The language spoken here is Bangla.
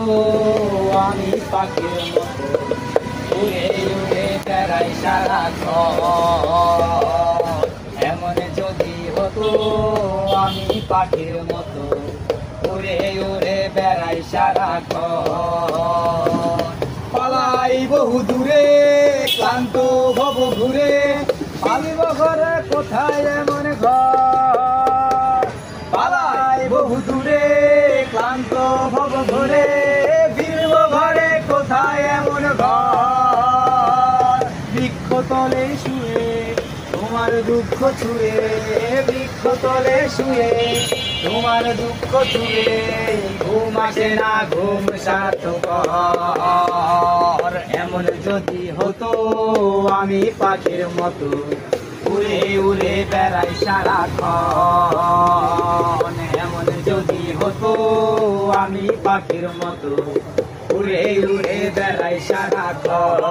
আমি পাখির মতো উড়ে উড়ে বেড়াই সারাক্ষণ। এমন যদি হতো আমি পাখির মতো উড়ে উড়ে বেড়াই সারাক্ষণ। পালাই বহু দূরে ক্লান্ত ভব ঘুরে, পালিব ঘরে কোথায় এমন ঘর। পালাই বহু দূরে ক্লান্ত ভব ঘুরে, ফিরব ঘরে কোথায় এমন ঘর। বৃক্ষ তলে শুয়ে তোমার দুঃখ ছুঁয়ে, বৃক্ষ তলে শুয়ে তোমার দুঃখ ছুঁয়ে, ঘুম আসে না ঘুম সার্থকর। এমন যদি হতো আমি পাখির মতো উড়ে উড়ে বেড়াই সারাক্ষণ। এমন যদি হতো আমি পাখির মতো উড়ে উড়ে বেড়াই সারাক্ষণ।